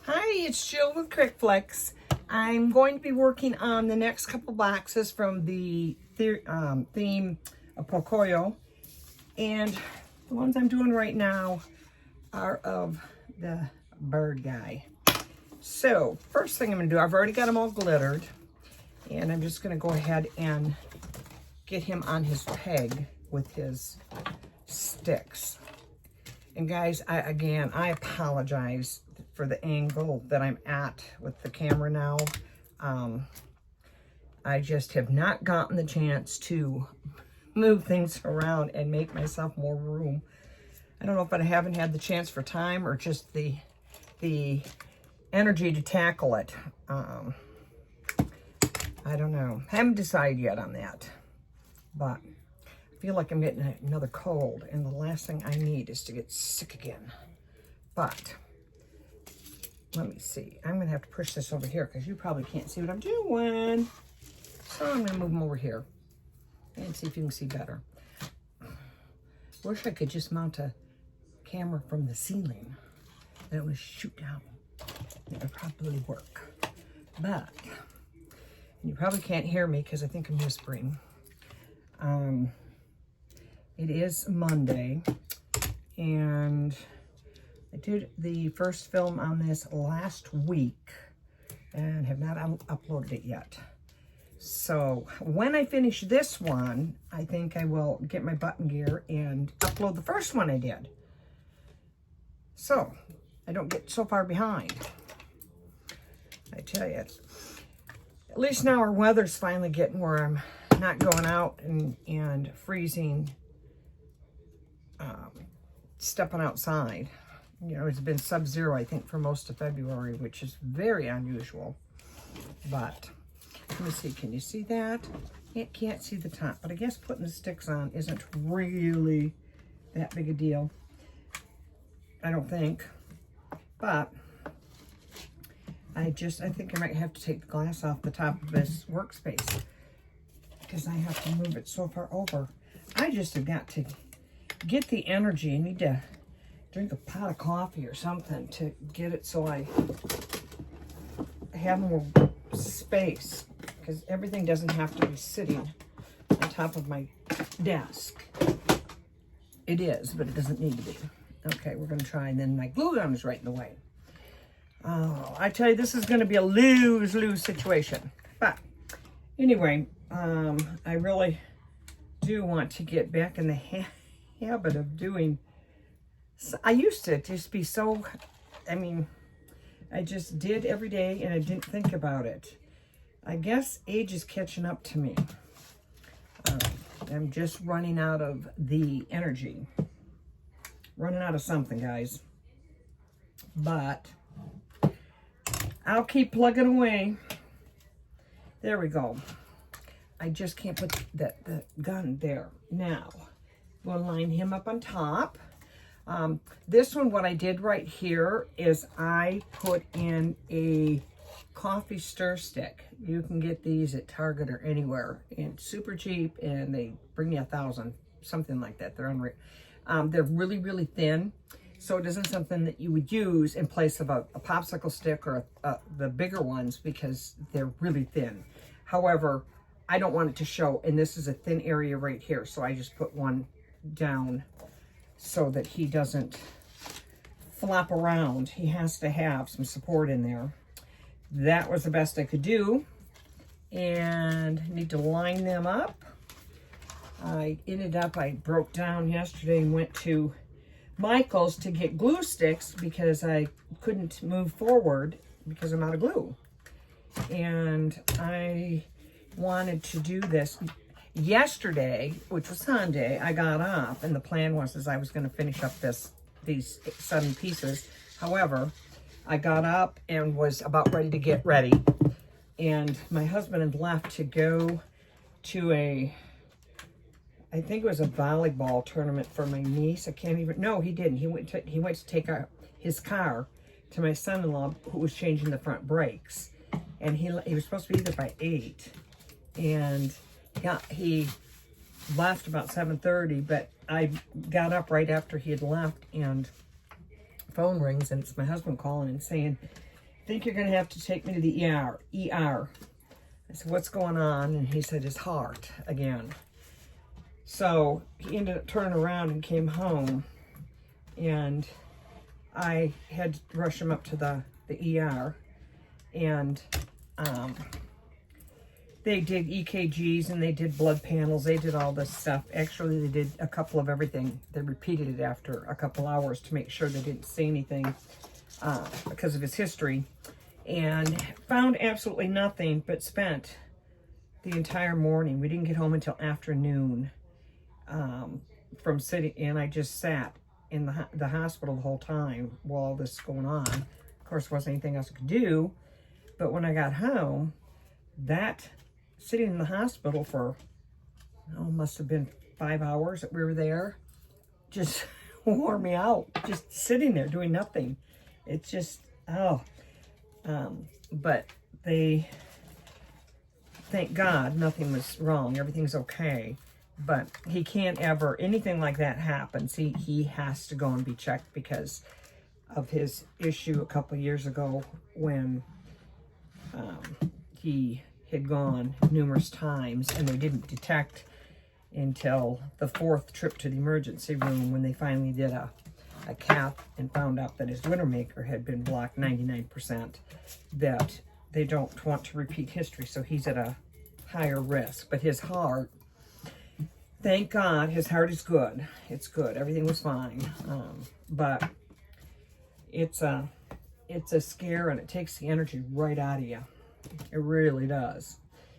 Hi, it's Jill with cricflix. I'm going to be working on the next couple boxes from the theme of Pocoyo. And the ones I'm doing right now are of the bird guy. So, first thing I'm going to do, I've already got them all glittered. And I'm just going to go ahead and get him on his peg with his sticks. And guys, I apologize for the angle that I'm at with the camera now. I just have not gotten the chance to move things around and make myself more room. I don't know if I haven't had the chance for time or just the energy to tackle it. I don't know. Haven't decided yet on that. But I feel like I'm getting another cold, and the last thing I need is to get sick again. But let me see. I'm going to have to push this over here because you probably can't see what I'm doing. So I'm going to move them over here and see if you can see better. Wish I could just mount a camera from the ceiling and it would shoot down. It would probably work. But you probably can't hear me because I think I'm whispering. It is Monday, and I did the first film on this last week and have not uploaded it yet. So when I finish this one, I think I will get my button gear and upload the first one I did. So I don't get so far behind. I tell you, at least now our weather's finally getting where I'm not going out and freezing, stepping outside. You know, it's been sub-zero, I think, for most of February, which is very unusual. But let me see, can you see that? Can't see the top, but I guess putting the sticks on isn't really that big a deal. I don't think. But I think I might have to take the glass off the top of this workspace because I have to move it so far over. I just have got to get the energy. I need to drink a pot of coffee or something to get it so I have more space, because everything doesn't have to be sitting on top of my desk. It is, but it doesn't need to be. Okay, we're going to try, and then my glue gun is right in the way. Oh, I tell you, this is going to be a lose-lose situation. But anyway, I really do want to get back in the habit of doing. I used to just be so, I just did every day and I didn't think about it. I guess age is catching up to me. I'm just running out of the energy. Running out of something, guys. But I'll keep plugging away. There we go. I just can't put the gun there. Now, we'll line him up on top. This one, what I did right here is I put in a coffee stir stick. You can get these at Target or anywhere. And super cheap, and they bring you 1,000, something like that. They're unreal. They're really, really thin. So it isn't something that you would use in place of a popsicle stick or the bigger ones, because they're really thin. However, I don't want it to show, and this is a thin area right here, so I just put one down so that he doesn't flop around. He has to have some support in there. That was the best I could do, and need to line them up. I broke down yesterday and went to Michael's to get glue sticks because I couldn't move forward because I'm out of glue. And I wanted to do this yesterday, which was Sunday. I got up, and the plan was I was going to finish up these 7 pieces. However, I got up and was about ready to get ready, and my husband had left to go to I think it was a volleyball tournament for my niece. No, he didn't. He went to take his car to my son-in-law, who was changing the front brakes. And he was supposed to be there by 8. And he left about 7:30, but I got up right after he had left, and phone rings, and it's my husband calling and saying think you're going to have to take me to the ER. I said, what's going on? And he said, his heart again. So he ended up turning around and came home. And I had to rush him up to the ER. And they did EKGs and they did blood panels. They did all this stuff. Actually, they did a couple of everything. They repeated it after a couple hours to make sure they didn't see anything because of his history. And found absolutely nothing, but spent the entire morning. We didn't get home until afternoon from sitting, and I just sat in the hospital the whole time while all this was going on. Of course, there wasn't anything else I could do. But when I got home, that sitting in the hospital for, must have been 5 hours that we were there, just wore me out. Just sitting there doing nothing. It's just, but they, thank God, nothing was wrong. Everything's okay. But he can't ever, anything like that happens, he has to go and be checked because of his issue a couple of years ago when he had gone numerous times and they didn't detect until the 4th trip to the emergency room when they finally did a cath and found out that his winter maker had been blocked 99%, that they don't want to repeat history, so he's at a higher risk. But his heart, thank God, his heart is good. It's good. Everything was fine. But it's a scare, and it takes the energy right out of you. It really does.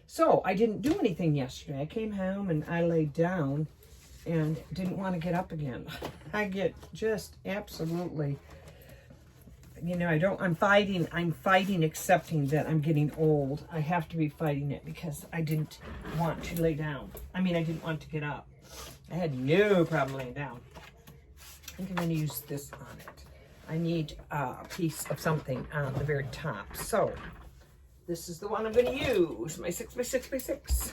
So I didn't do anything yesterday. I came home and I laid down and didn't want to get up again. I get just absolutely, I'm fighting accepting that I'm getting old. I have to be fighting it because I didn't want to lay down. I didn't want to get up. I had no problem laying down. I think I'm going to use this on it. I need a piece of something on the very top. So this is the one I'm going to use, my 6x6x6.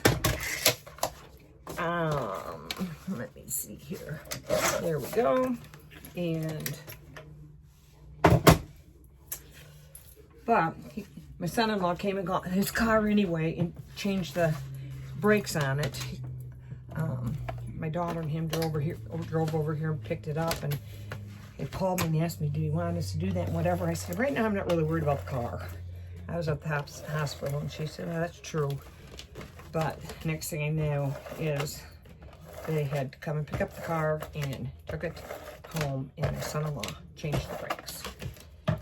Let me see here. There we go. And, but my son-in-law came and got his car anyway and changed the brakes on it. My daughter and him drove over here and picked it up, and they called me and asked me, do you want us to do that and whatever? I said, right now I'm not really worried about the car. I was at the hospital, and she said, that's true. But next thing I know is they had to come and pick up the car and took it home, and my son-in-law changed the brakes.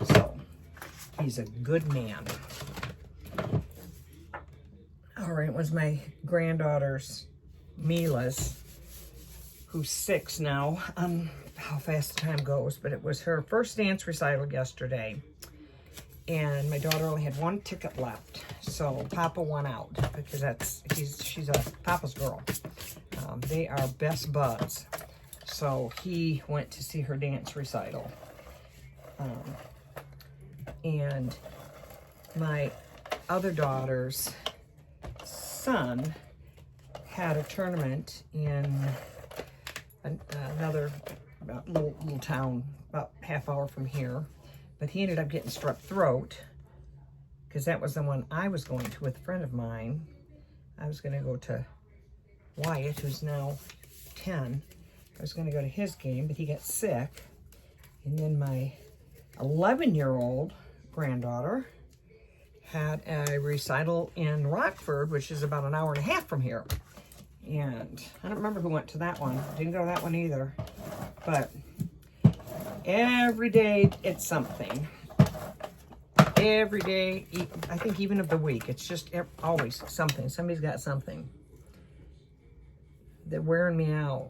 So he's a good man. All right, it was my granddaughter's, Mila's, who's 6 now. How fast the time goes, but it was her first dance recital yesterday. And my daughter only had 1 ticket left, so Papa won out because she's a Papa's girl. They are best buds, so he went to see her dance recital. And my other daughter's son had a tournament in another little town about half hour from here. But he ended up getting strep throat because that was the one I was going to with a friend of mine. I was going to go to Wyatt, who's now 10. I was going to go to his game, but he got sick. And then my 11-year-old granddaughter had a recital in Rockford, which is about an hour and a half from here. And I don't remember who went to that one. Didn't go to that one either. But every day it's something. Every day, I think even of the week, it's just always something. Somebody's got something. They're wearing me out.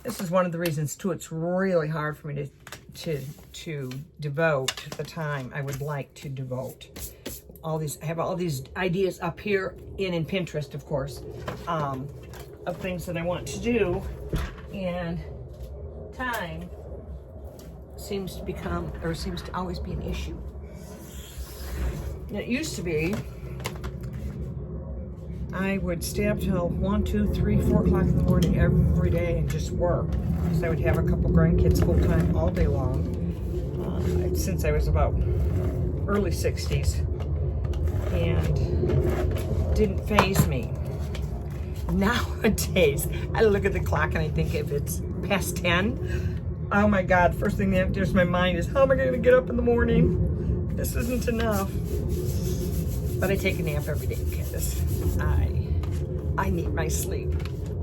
This is one of the reasons too, it's really hard for me to devote the time I would like to devote. I have all these ideas up here in Pinterest, of course, of things that I want to do, and time seems to always be an issue. And it used to be I would stay up till 1, 2, 3, 4 o'clock in the morning every day and just work, because I would have a couple grandkids full time all day long. Since I was about early 60s, and didn't faze me. Nowadays, I look at the clock and I think if it's past 10, oh my God, first thing that enters my mind is, how am I going to get up in the morning? This isn't enough. But I take a nap every day because I need my sleep.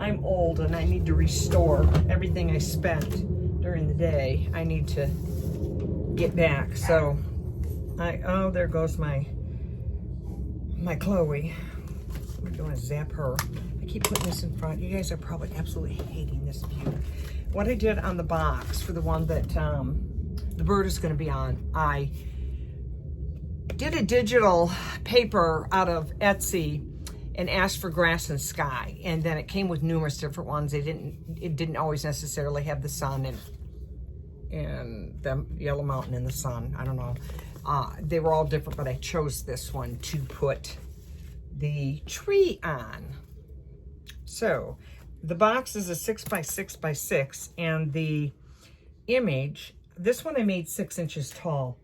I'm old and I need to restore everything I spent during the day. I need to get back. So oh, there goes my Chloe. I'm going to zap her. I keep putting this in front. You guys are probably absolutely hating this view. What I did on the box for the one that the bird is going to be on, I did a digital paper out of Etsy and asked for grass and sky, and then it came with numerous different ones. It didn't always necessarily have the sun and the yellow mountain in the sun. I don't know. They were all different, but I chose this one to put the tree on. So the box is a 6x6x6, and the image, this one I made 6 inches tall.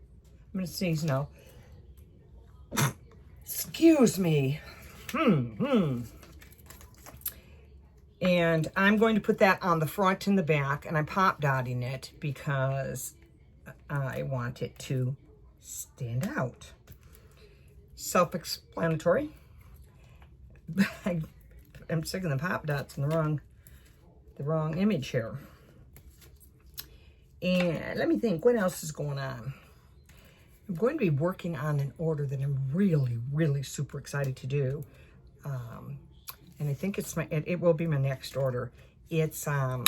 I'm gonna sneeze now. Excuse me. And I'm going to put that on the front and the back, and I'm pop dotting it because I want it to stand out. Self-explanatory. I'm sticking the pop dots in the wrong image here. And let me think, what else is going on? I'm going to be working on an order that I'm really, really super excited to do. And I think it will be my next order. It's, I'm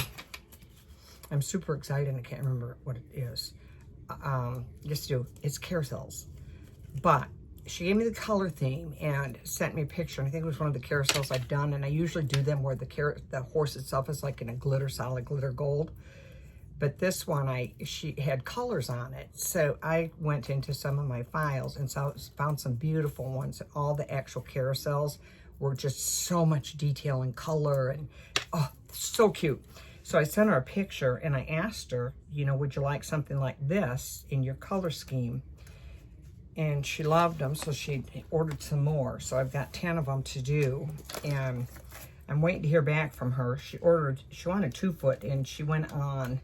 super excited. I can't remember what it is. It's carousels. But she gave me the color theme and sent me a picture. And I think it was one of the carousels I've done. And I usually do them where the horse itself is like in a solid glitter gold. But this one, she had colors on it. So I went into some of my files and found some beautiful ones. All the actual carousels were just so much detail and color, and oh, so cute. So I sent her a picture and I asked her, would you like something like this in your color scheme? And she loved them, so she ordered some more. So I've got 10 of them to do, and I'm waiting to hear back from her. She wanted 2 foot, and she went on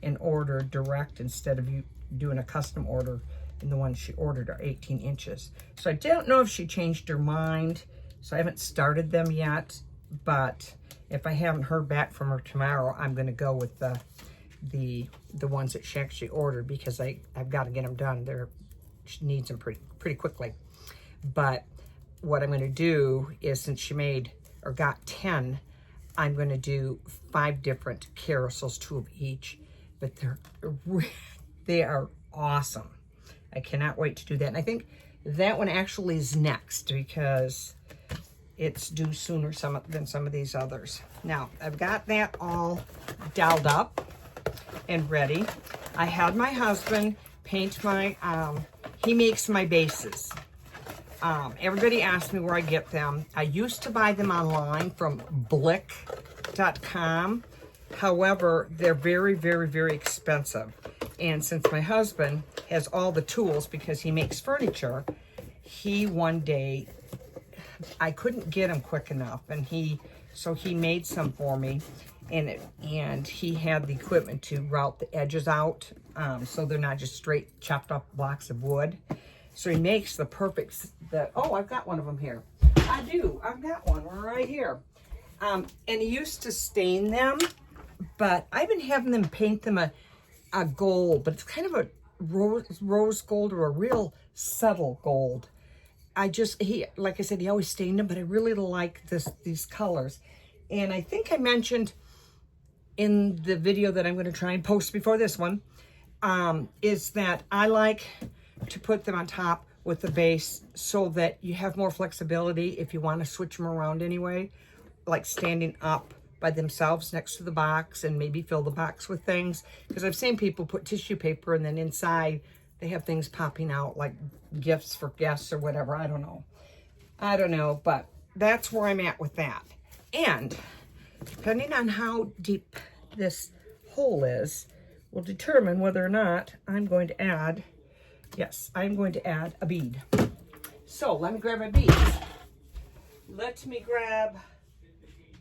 and ordered direct instead of you doing a custom order, and the ones she ordered are 18 inches. So I don't know if she changed her mind, so I haven't started them yet, but if I haven't heard back from her tomorrow, I'm gonna go with the ones that she actually ordered, because I've got to get them done. She needs them pretty quickly. But what I'm gonna do is, since she got 10, I'm gonna do 5 different carousels, 2 of each. But they are awesome. I cannot wait to do that. And I think that one actually is next, because it's due sooner than some of these others. Now, I've got that all dialed up and ready. I had my husband paint my, he makes my bases. Everybody asks me where I get them. I used to buy them online from blick.com. However, they're very, very, very expensive. And since my husband has all the tools because he makes furniture, one day, I couldn't get them quick enough. And so he made some for me, and he had the equipment to route the edges out, so they're not just straight chopped up blocks of wood. So he makes the perfect, oh, I've got one of them here. I do, I've got one right here. And he used to stain them, but I've been having them paint them a gold, but it's kind of a rose gold, or a real subtle gold. Like I said, he always stained them, but I really like these colors. And I think I mentioned in the video that I'm going to try and post before this one, is that I like to put them on top with the base so that you have more flexibility if you want to switch them around anyway, like standing up by themselves next to the box and maybe fill the box with things. Because I've seen people put tissue paper and then inside they have things popping out like gifts for guests or whatever. I don't know, but that's where I'm at with that. And depending on how deep this hole is, will determine whether or not I'm going to add Yes, I'm going to add a bead. So let me grab my beads. Let me grab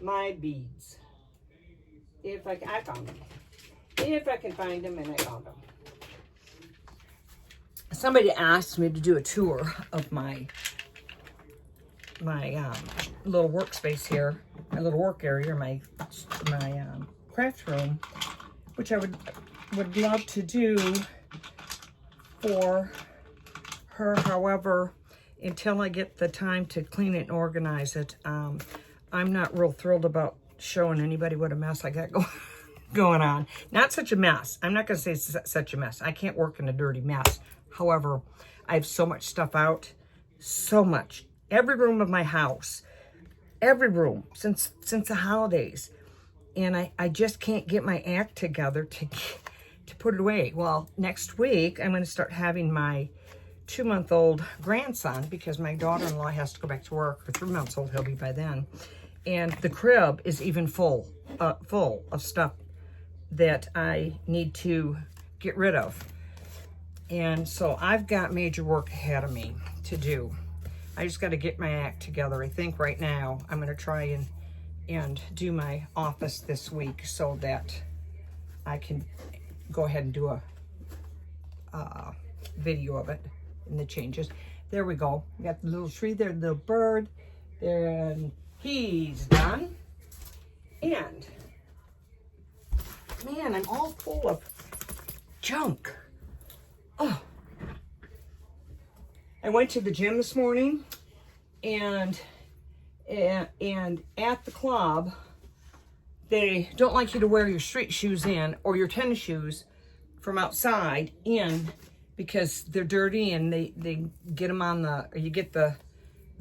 my beads. If I found them. If I can find them, and I found them. Somebody asked me to do a tour of my little workspace here, my little work area, my craft room, which I would love to do for her. However, until I get the time to clean it and organize it, I'm not real thrilled about showing anybody what a mess I got going on. Not such a mess. I'm not going to say it's such a mess. I can't work in a dirty mess. However, I have so much stuff out, so much. Every room of my house, every room since the holidays, and I just can't get my act together to put it away. Well, next week I'm going to start having my 2-month-old grandson, because my daughter-in-law has to go back to work. Or 3 months old, he'll be by then, and the crib is even full of stuff that I need to get rid of. And so I've got major work ahead of me to do. I just got to get my act together. I think right now I'm going to try and do my office this week so that I can go ahead and do a video of it and the changes. There we go. We got the little tree there, the little bird there, and he's done. And man, I'm all full of junk. Oh, I went to the gym this morning, and at the club, they don't like you to wear your street shoes in or your tennis shoes from outside in, because they're dirty, and they get them on or you get the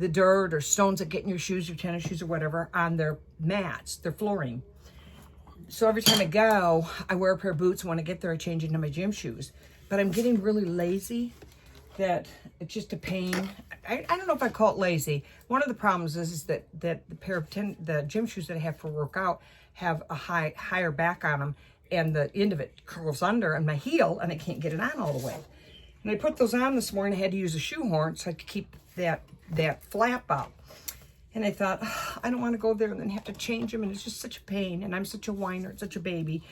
dirt or stones that get in your shoes, your tennis shoes or whatever, on their mats, their flooring. So every time I go, I wear a pair of boots, and when I get there, I change into my gym shoes. But I'm getting really lazy that it's just a pain. I don't know if I call it lazy. One of the problems is that the pair of the gym shoes that I have for workout have a higher back on them, and the end of it curls under on my heel, and I can't get it on all the way. And I put those on this morning. I had to use a shoehorn so I could keep that flap up. And I thought, oh, I don't want to go there and then have to change them, and it's just such a pain, and I'm such a whiner, such a baby.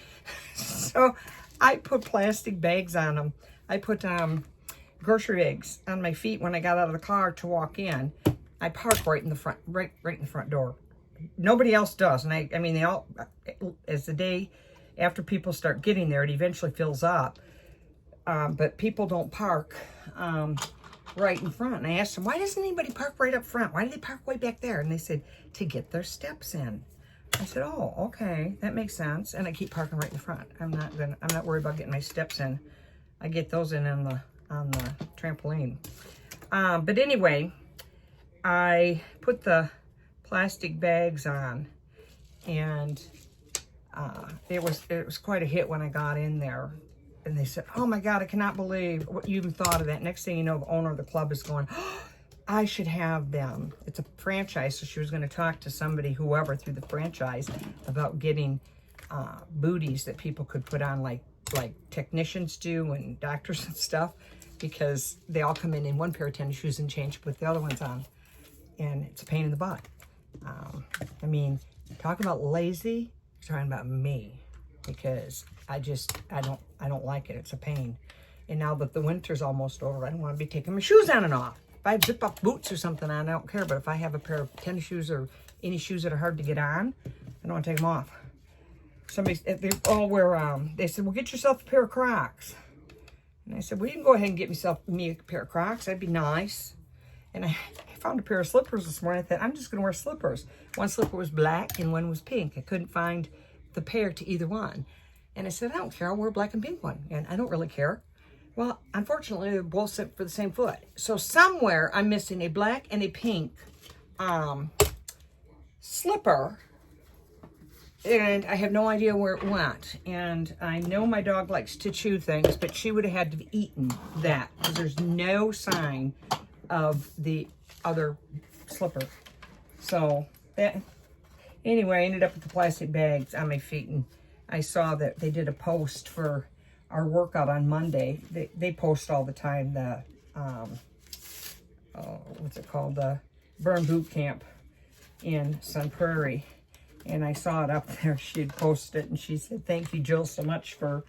So I put plastic bags on them. I put grocery bags on my feet when I got out of the car to walk in. I park right in the front, right in the front door. Nobody else does, and I mean, they all, as the day after people start getting there, it eventually fills up. But people don't park right in front. And I asked them, why doesn't anybody park right up front? Why do they park way back there? And they said, to get their steps in. I said, oh, okay, that makes sense. And I keep parking right in the front. I'm not worried about getting my steps in. I get those in on the trampoline. But anyway, I put the plastic bags on, and it was quite a hit when I got in there. And they said, oh my God, I cannot believe what you even thought of that. Next thing you know, the owner of the club is going, oh, I should have them. It's a franchise, so she was going to talk to somebody, whoever, through the franchise about getting booties that people could put on, like technicians do and doctors and stuff, because they all come in one pair of tennis shoes and change, put the other ones on, and it's a pain in the butt. I mean, talk about lazy, you're talking about me, because I don't like it. It's a pain. And now that the winter's almost over, I don't want to be taking my shoes on and off. If I have zip up boots or something on, I don't care. But if I have a pair of tennis shoes or any shoes that are hard to get on, I don't want to take them off. They all wear, they said, well, get yourself a pair of Crocs. And I said, well, you can go ahead and get me a pair of Crocs. That'd be nice. And I found a pair of slippers this morning. I thought, I'm just going to wear slippers. One slipper was black and one was pink. I couldn't find the pair to either one. And I said, I don't care. I'll wear a black and pink one. And I don't really care. Well, unfortunately, they're both set for the same foot. So somewhere I'm missing a black and a pink slipper. And I have no idea where it went. And I know my dog likes to chew things, but she would have had to have eaten that, because there's no sign of the other slipper. So that, anyway, I ended up with the plastic bags on my feet, and I saw that they did a post for our workout on Monday. They post all the time the, what's it called? The Burn Boot Camp in Sun Prairie. And I saw it up there. She had posted it, and she said, "Thank you, Jill, so much for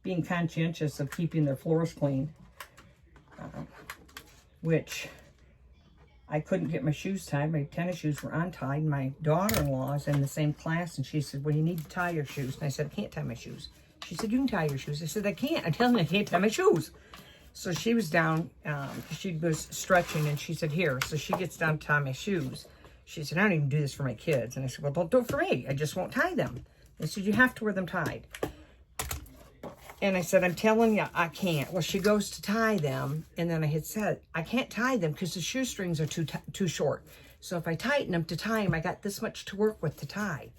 being conscientious of keeping their floors clean." Which I couldn't get my shoes tied. My tennis shoes were untied. My daughter-in-law is in the same class, and she said, "Well, you need to tie your shoes." And I said, "I can't tie my shoes." She said, "You can tie your shoes." I said, "I can't. I'm telling you, I can't tie my shoes." So she was down. She was stretching, and she said, "Here." So she gets down to tie my shoes. She said, "I don't even do this for my kids." And I said, "Well, don't do it for me. I just won't tie them." They said, "You have to wear them tied." And I said, "I'm telling you, I can't." Well, she goes to tie them, and then I had said, "I can't tie them because the shoestrings are too short. So if I tighten them to tie them, I got this much to work with to tie."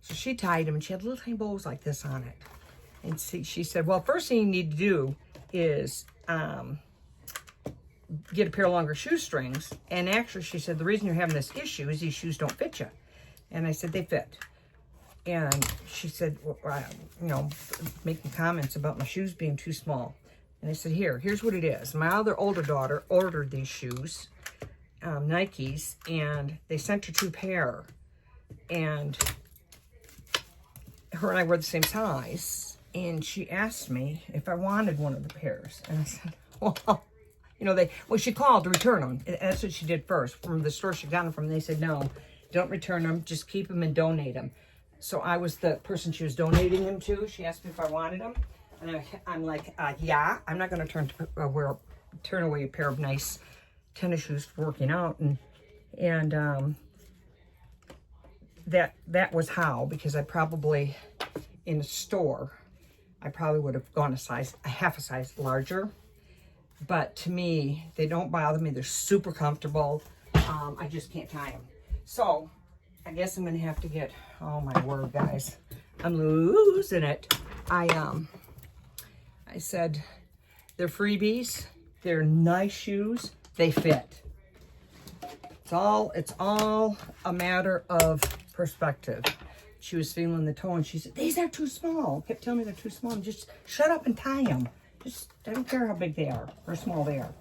So she tied them, and she had little tiny bows like this on it. And she said, "Well, first thing you need to do is get a pair of longer shoestrings." And actually, she said, "The reason you're having this issue is these shoes don't fit you." And I said, "They fit." And she said, making comments about my shoes being too small. And I said, here's what it is. My other older daughter ordered these shoes, Nikes, and they sent her 2 pair. And her and I were the same size. And she asked me if I wanted one of the pairs. And I said, well, she called to return them. That's what she did first. From the store she got them from, they said, "No, don't return them. Just keep them and donate them." So I was the person she was donating them to. She asked me if I wanted them. And I'm like, yeah. I'm not going to turn away a pair of nice tennis shoes for working out. And that was how, because I probably, in a store, I probably would have gone a half a size larger. But to me, they don't bother me. They're super comfortable. I just can't tie them. So I guess I'm going to have to get, oh my word, guys, I'm losing it. I said, they're freebies. They're nice shoes. They fit. It's all a matter of perspective. She was feeling the toe, and she said, "These are too small." Kept telling me they're too small. Just shut up and tie them. I don't care how big they are or small they are.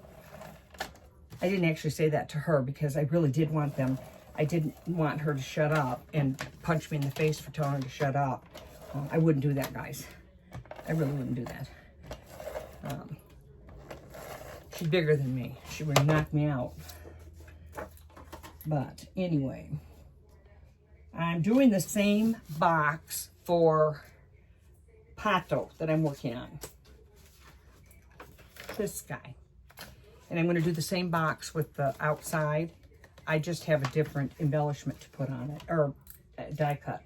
I didn't actually say that to her because I really did want them. I didn't want her to shut up and punch me in the face for telling her to shut up. I wouldn't do that, guys. I really wouldn't do that. She's bigger than me. She would knock me out. But anyway, I'm doing the same box for Pato that I'm working on. This guy. And I'm going to do the same box with the outside. I just have a different embellishment to put on it, or die cut.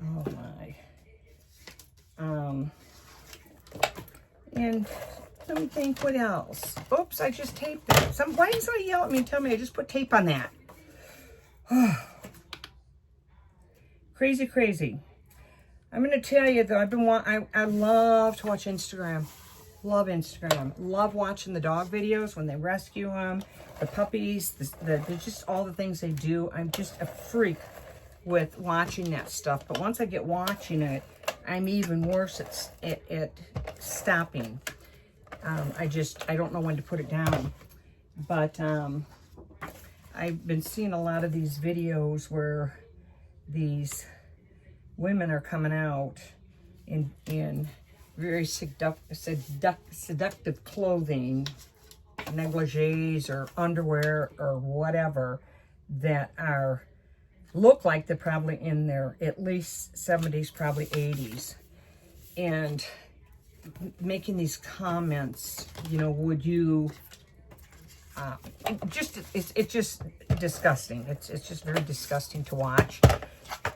Oh my. And let me think, what else? Oops, I just taped that. Why didn't somebody yell at me and tell me I just put tape on that? Crazy, crazy. I'm going to tell you though, I love to watch Instagram. Love Instagram. Love watching the dog videos when they rescue them, the puppies, just all the things they do. I'm just a freak with watching that stuff. But once I get watching it, I'm even worse at stopping. I don't know when to put it down. But I've been seeing a lot of these videos where these women are coming out in very seductive clothing, negligees or underwear or whatever, that look like they're probably in their at least 70s, probably 80s, and making these comments, would you, it's just disgusting. It's just very disgusting to watch.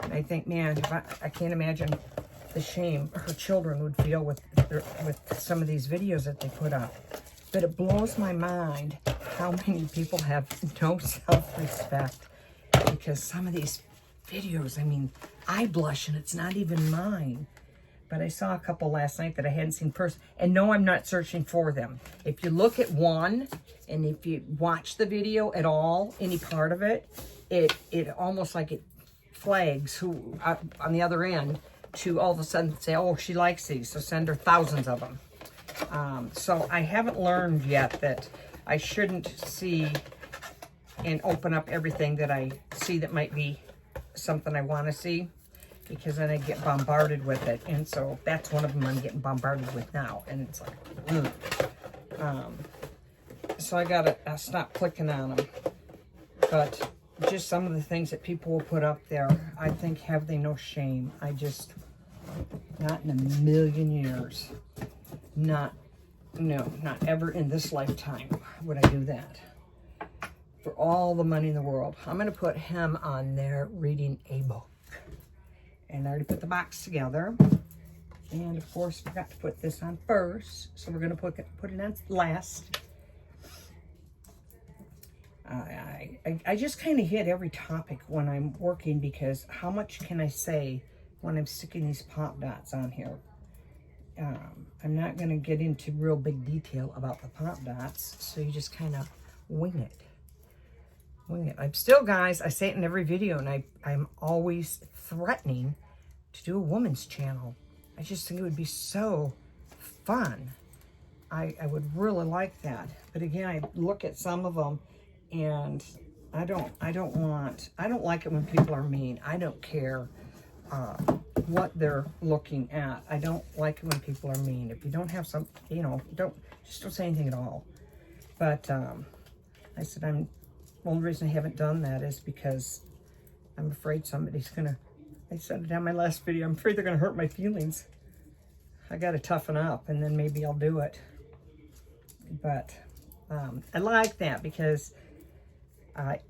And I think, man, I can't imagine the shame her children would feel with some of these videos that they put up. But it blows my mind how many people have no self-respect, because some of these videos, I mean, I blush and it's not even mine. But I saw a couple last night that I hadn't seen first. And no, I'm not searching for them. If you look at one, and if you watch the video at all, any part of it, it almost like it flags who on the other end to all of a sudden say, oh, she likes these, so send her thousands of them. So I haven't learned yet that I shouldn't see and open up everything that I see that might be something I want to see, because then I get bombarded with it. And so that's one of them I'm getting bombarded with now. And it's like, so I gotta stop clicking on them. But just some of the things that people will put up there, I think, have they no shame. I just, not in a million years, not ever in this lifetime would I do that. For all the money in the world. I'm going to put him on there reading a book. And I already put the box together. And of course, forgot to put this on first. So we're going to put it on last. I just kind of hit every topic when I'm working, because how much can I say when I'm sticking these pop dots on here? I'm not going to get into real big detail about the pop dots, so you just kind of wing it. I'm still, guys, I say it in every video, and I'm always threatening to do a woman's channel. I just think it would be so fun. I would really like that. But again, I look at some of them, and I don't like it when people are mean. I don't care what they're looking at. I don't like it when people are mean. If you don't have some, don't say anything at all. But I said, the only reason I haven't done that is because I'm afraid somebody's gonna, I said it on my last video, I'm afraid they're gonna hurt my feelings. I gotta toughen up, and then maybe I'll do it. But I like that because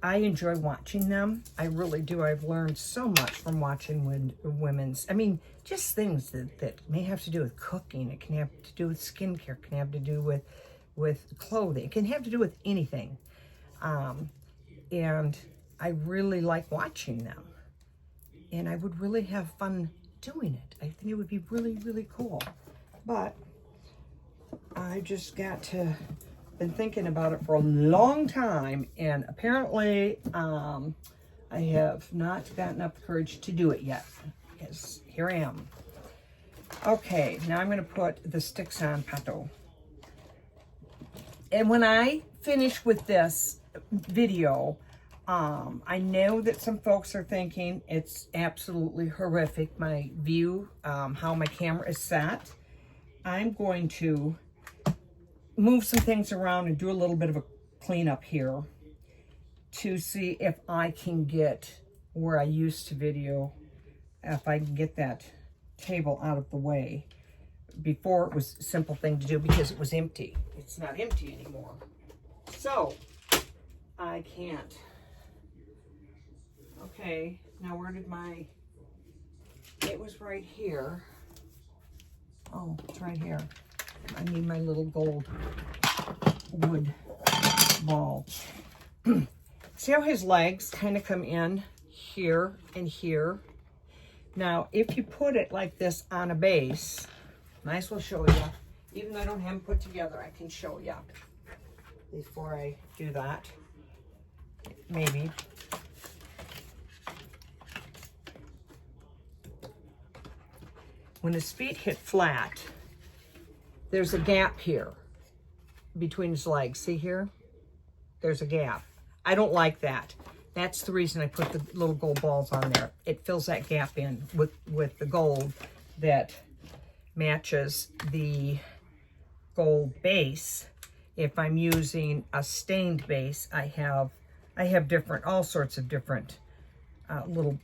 I enjoy watching them. I really do. I've learned so much from watching women's, just things that may have to do with cooking. It can have to do with skincare. It can have to do with clothing. It can have to do with anything. And I really like watching them. And I would really have fun doing it. I think it would be really, really cool. But I just been thinking about it for a long time, and apparently I have not gotten up the courage to do it yet. Because here I am. Okay, now I'm going to put the sticks on Pato. And when I finish with this video, I know that some folks are thinking it's absolutely horrific, my view, how my camera is set. I'm going to move some things around and do a little bit of a cleanup here to see if I can get where I used to video, if I can get that table out of the way. Before, it was a simple thing to do because it was empty. It's not empty anymore. So, I can't. Okay, now where did it was right here. Oh, it's right here. I need my little gold wood ball. See how his legs kind of come in here and here? Now, if you put it like this on a base, might as well show you. Even though I don't have them put together, I can show you before I do that. Maybe. When his feet hit flat, there's a gap here between his legs. See here? There's a gap. I don't like that. That's the reason I put the little gold balls on there. It fills that gap in with the gold that matches the gold base. If I'm using a stained base, I have all sorts of different little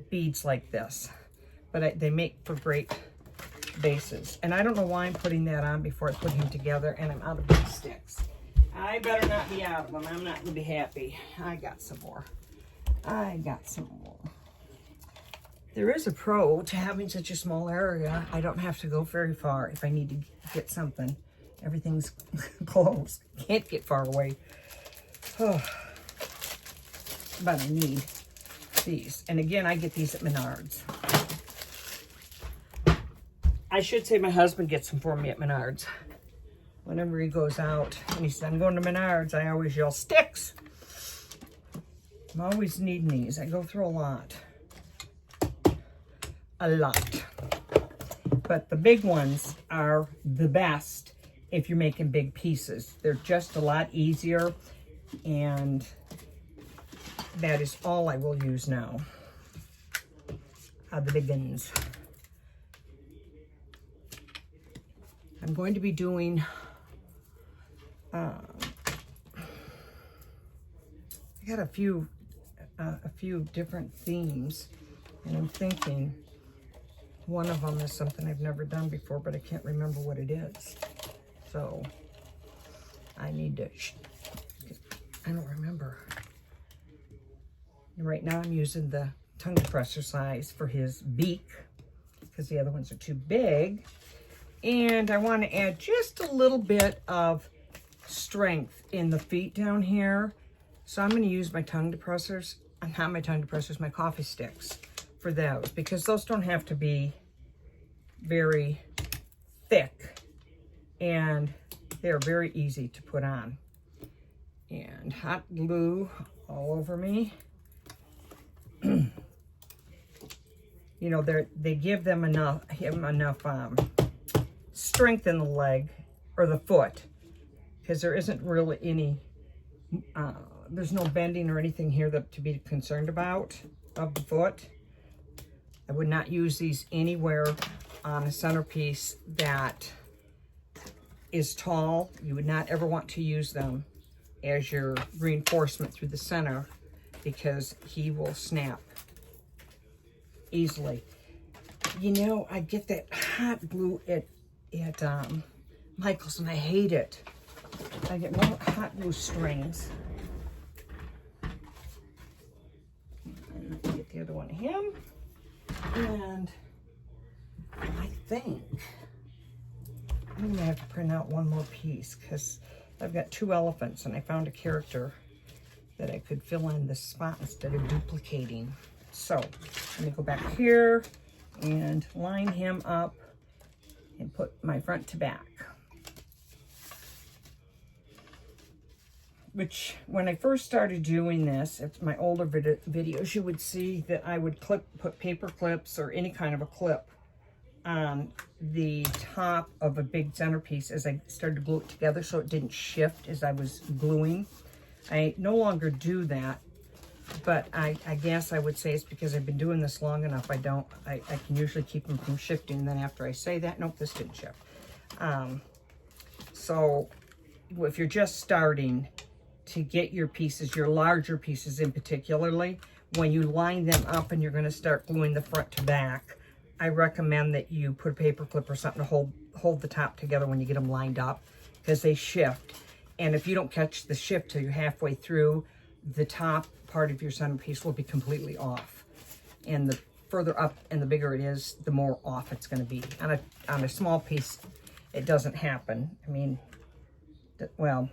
beads like this. But they make for great bases. And I don't know why I'm putting that on before I put him together, and I'm out of big sticks. I better not be out of them. I'm not going to be happy. I got some more. There is a pro to having such a small area. I don't have to go very far if I need to get something. Everything's close. Can't get far away. Oh. But I need these. And again, I get these at Menards. I should say my husband gets them for me at Menards. Whenever he goes out and he says, I'm going to Menards, I always yell, sticks! I'm always needing these. I go through a lot. a lot. But the big ones are the best if you're making big pieces. They're just a lot easier, and that is all I will use now. The big ones. I'm going to be doing I got a few different themes, and I'm thinking one of them is something I've never done before, but I can't remember what it is. So I need to, I don't remember. Right now I'm using the tongue depressor size for his beak because the other ones are too big. And I want to add just a little bit of strength in the feet down here. So I'm going to use my tongue depressors, not my tongue depressors, my coffee sticks for those, because those don't have to be very thick, and they're very easy to put on. And hot glue all over me. You know, they give them enough strength in the leg or the foot, because there isn't really any there's no bending or anything here to be concerned about of the foot. I would not use these anywhere on a centerpiece that is tall. You would not ever want to use them as your reinforcement through the center, because he will snap easily. You know, I get that hot glue at Michael's, and I hate it. I get more hot glue strings. And get the other one to him. And I think I'm gonna have to print out one more piece, because I've got 2 elephants, and I found a character that I could fill in this spot instead of duplicating. So let me go back here and line him up and put my front to back. Which, when I first started doing this, it's my older videos, you would see that I would put paper clips or any kind of a clip on the top of a big centerpiece as I started to glue it together, so it didn't shift as I was gluing. I no longer do that, but I guess I would say it's because I've been doing this long enough. I can usually keep them from shifting. And then after I say that, nope, this didn't shift. So if you're just starting to get your pieces, your larger pieces in particularly, when you line them up and you're going to start gluing the front to back, I recommend that you put a paper clip or something to hold the top together when you get them lined up, because they shift. And if you don't catch the shift till you're halfway through, the top part of your centerpiece will be completely off. And the further up and the bigger it is, the more off it's going to be. On a small piece, it doesn't happen. I mean, well,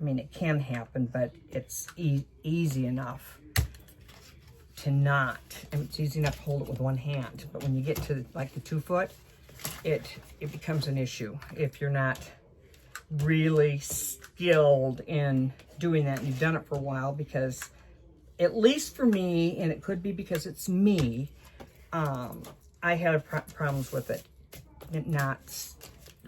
it can happen, but it's easy enough to not. And it's easy enough to hold it with one hand. But when you get to like the 2 foot, it becomes an issue if you're not really skilled in doing that and you've done it for a while. Because at least for me, and it could be because it's me, I had problems with it not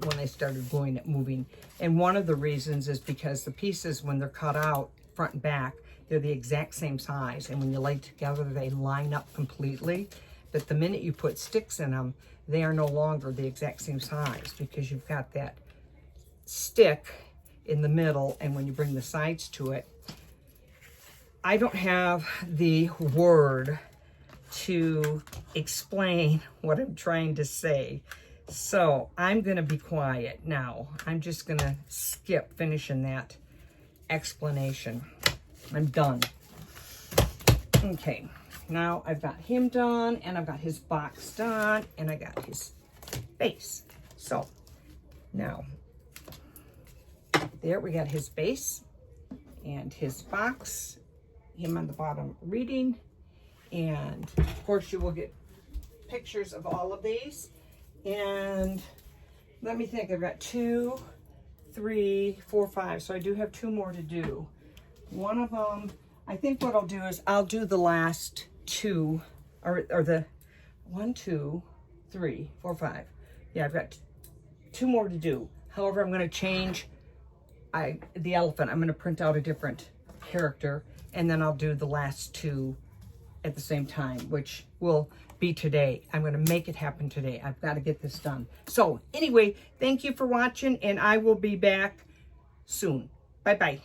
when I started gluing it moving. And one of the reasons is because the pieces, when they're cut out front and back, they're the exact same size, and when you lay together they line up completely. But the minute you put sticks in them, they are no longer the exact same size, because you've got that stick in the middle, and when you bring the sides to it, I don't have the word to explain what I'm trying to say. So I'm going to be quiet now. I'm just going to skip finishing that explanation. I'm done. Okay, now I've got him done, and I've got his box done, and I got his base. So now, there we got his base and his box, him on the bottom reading, and of course you will get pictures of all of these. And let me think, I've got 2, 3, 4, 5, so I do have 2 more to do. One of them, I think what I'll do is I'll do the last 2, or the 1, 2, 3, 4, 5. Yeah, I've got 2 more to do. However, I'm going to change the elephant. I'm going to print out a different character, and then I'll do the last 2 at the same time, which will be today. I'm going to make it happen today. I've got to get this done. So anyway, thank you for watching, and I will be back soon. Bye-bye.